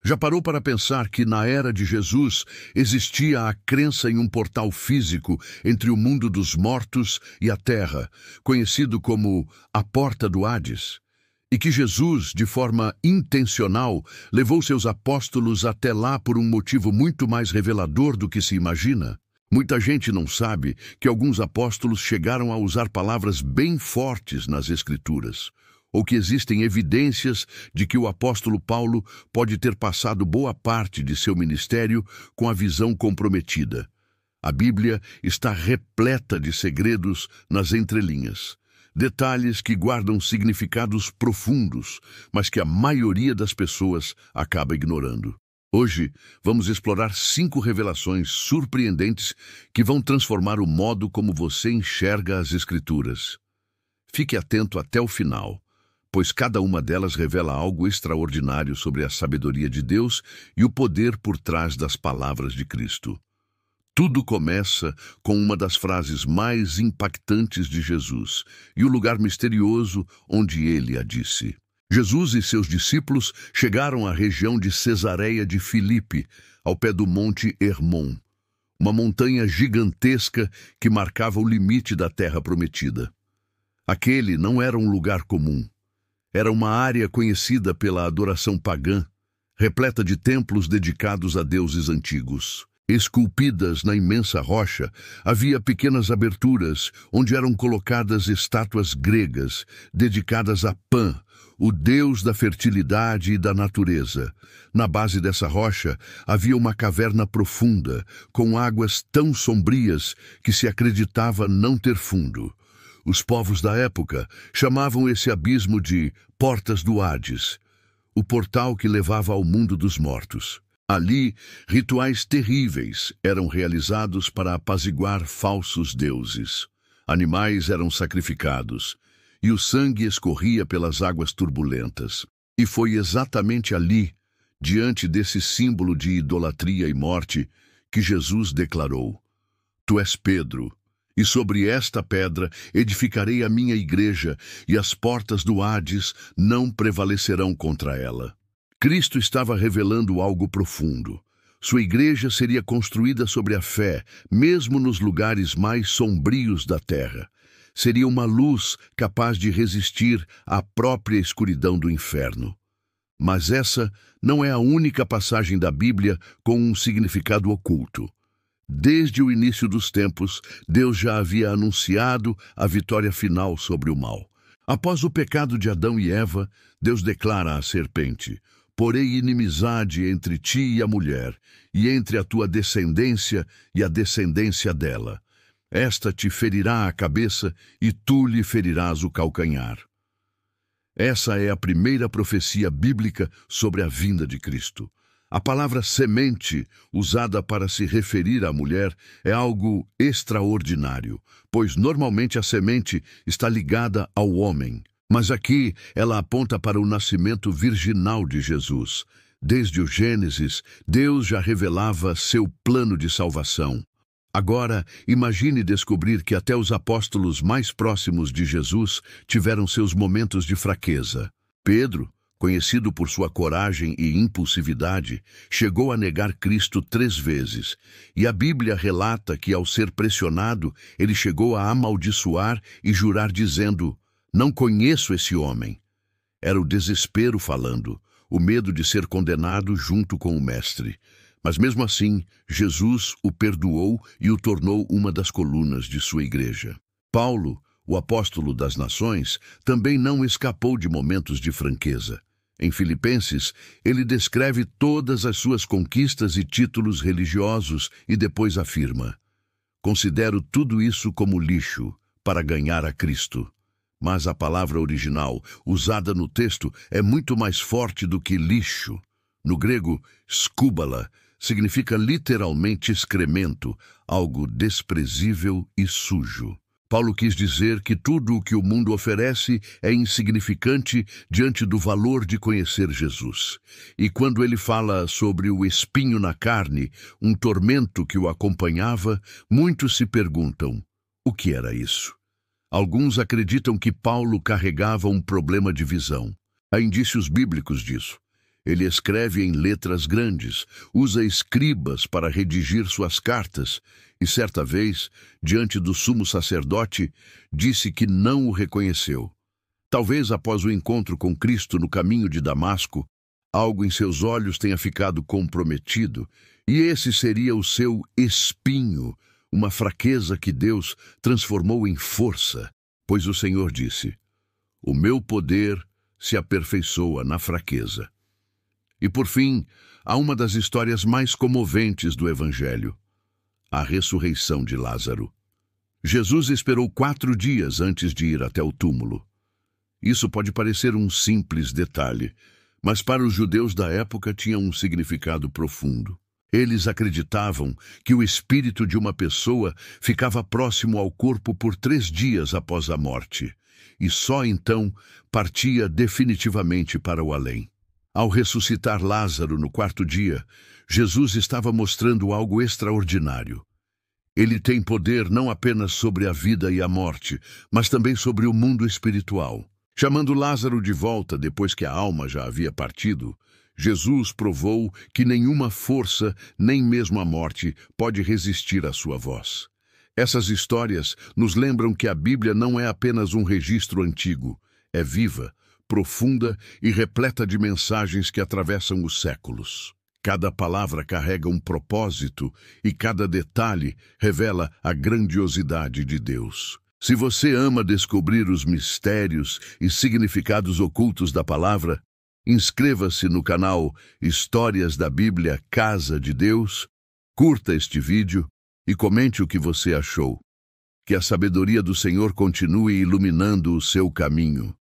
Já parou para pensar que na era de Jesus existia a crença em um portal físico entre o mundo dos mortos e a terra, conhecido como a Porta do Hades? E que Jesus, de forma intencional, levou seus apóstolos até lá por um motivo muito mais revelador do que se imagina? Muita gente não sabe que alguns apóstolos chegaram a usar palavras bem fortes nas Escrituras, ou que existem evidências de que o apóstolo Paulo pode ter passado boa parte de seu ministério com a visão comprometida. A Bíblia está repleta de segredos nas entrelinhas, detalhes que guardam significados profundos, mas que a maioria das pessoas acaba ignorando. Hoje, vamos explorar 5 revelações surpreendentes que vão transformar o modo como você enxerga as Escrituras. Fique atento até o final, pois cada uma delas revela algo extraordinário sobre a sabedoria de Deus e o poder por trás das palavras de Cristo. Tudo começa com uma das frases mais impactantes de Jesus e o lugar misterioso onde ele a disse. Jesus e seus discípulos chegaram à região de Cesareia de Filipe, ao pé do Monte Hermon, uma montanha gigantesca que marcava o limite da terra prometida. Aquele não era um lugar comum. Era uma área conhecida pela adoração pagã, repleta de templos dedicados a deuses antigos. Esculpidas na imensa rocha, havia pequenas aberturas onde eram colocadas estátuas gregas dedicadas a Pan, o deus da fertilidade e da natureza. Na base dessa rocha havia uma caverna profunda, com águas tão sombrias que se acreditava não ter fundo. Os povos da época chamavam esse abismo de Portas do Hades, o portal que levava ao mundo dos mortos. Ali, rituais terríveis eram realizados para apaziguar falsos deuses. Animais eram sacrificados, e o sangue escorria pelas águas turbulentas. E foi exatamente ali, diante desse símbolo de idolatria e morte, que Jesus declarou: Tu és Pedro, e sobre esta pedra edificarei a minha igreja, e as portas do Hades não prevalecerão contra ela. Cristo estava revelando algo profundo. Sua igreja seria construída sobre a fé, mesmo nos lugares mais sombrios da terra. Seria uma luz capaz de resistir à própria escuridão do inferno. Mas essa não é a única passagem da Bíblia com um significado oculto. Desde o início dos tempos, Deus já havia anunciado a vitória final sobre o mal. Após o pecado de Adão e Eva, Deus declara à serpente: Porei inimizade entre ti e a mulher, e entre a tua descendência e a descendência dela. Esta te ferirá a cabeça, e tu lhe ferirás o calcanhar. Essa é a primeira profecia bíblica sobre a vinda de Cristo. A palavra semente, usada para se referir à mulher, é algo extraordinário, pois normalmente a semente está ligada ao homem. Mas aqui ela aponta para o nascimento virginal de Jesus. Desde o Gênesis, Deus já revelava seu plano de salvação. Agora, imagine descobrir que até os apóstolos mais próximos de Jesus tiveram seus momentos de fraqueza. Pedro, conhecido por sua coragem e impulsividade, chegou a negar Cristo 3 vezes, e a Bíblia relata que, ao ser pressionado, ele chegou a amaldiçoar e jurar dizendo: Não conheço esse homem. Era o desespero falando, o medo de ser condenado junto com o Mestre. Mas mesmo assim, Jesus o perdoou e o tornou uma das colunas de sua igreja. Paulo, o apóstolo das nações, também não escapou de momentos de franqueza. Em Filipenses, ele descreve todas as suas conquistas e títulos religiosos e depois afirma: Considero tudo isso como lixo para ganhar a Cristo. Mas a palavra original, usada no texto, é muito mais forte do que lixo. No grego, skubala significa literalmente excremento, algo desprezível e sujo. Paulo quis dizer que tudo o que o mundo oferece é insignificante diante do valor de conhecer Jesus. E quando ele fala sobre o espinho na carne, um tormento que o acompanhava, muitos se perguntam: o que era isso? Alguns acreditam que Paulo carregava um problema de visão. Há indícios bíblicos disso. Ele escreve em letras grandes, usa escribas para redigir suas cartas e, certa vez, diante do sumo sacerdote, disse que não o reconheceu. Talvez após o encontro com Cristo no caminho de Damasco, algo em seus olhos tenha ficado comprometido, e esse seria o seu espinho, uma fraqueza que Deus transformou em força, pois o Senhor disse: "O meu poder se aperfeiçoa na fraqueza." E por fim, há uma das histórias mais comoventes do Evangelho: a ressurreição de Lázaro. Jesus esperou 4 dias antes de ir até o túmulo. Isso pode parecer um simples detalhe, mas para os judeus da época tinha um significado profundo. Eles acreditavam que o espírito de uma pessoa ficava próximo ao corpo por 3 dias após a morte, e só então partia definitivamente para o além. Ao ressuscitar Lázaro no 4º dia, Jesus estava mostrando algo extraordinário. Ele tem poder não apenas sobre a vida e a morte, mas também sobre o mundo espiritual. Chamando Lázaro de volta depois que a alma já havia partido, Jesus provou que nenhuma força, nem mesmo a morte, pode resistir à sua voz. Essas histórias nos lembram que a Bíblia não é apenas um registro antigo, é viva, profunda e repleta de mensagens que atravessam os séculos. Cada palavra carrega um propósito e cada detalhe revela a grandiosidade de Deus. Se você ama descobrir os mistérios e significados ocultos da palavra, inscreva-se no canal Histórias da Bíblia Casa de Deus, curta este vídeo e comente o que você achou. Que a sabedoria do Senhor continue iluminando o seu caminho.